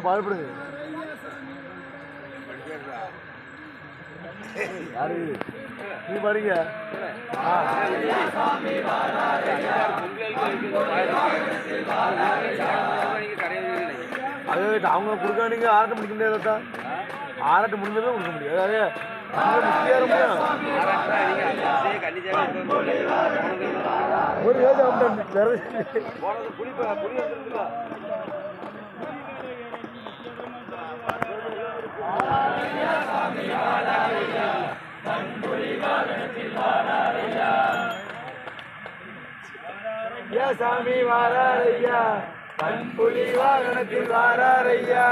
பாடுபடுங்க யாரு நீ பாருங்க அது அவங்க கொடுக்க வேண்டிய ஆராட்டம் முடிக்க முடியாதா ஆராட்டம் முடிஞ்சதான் கொடுக்க முடியும் ஒரு சாமி வாராரையா பண்புலி வாகனத்தில் வாராரையா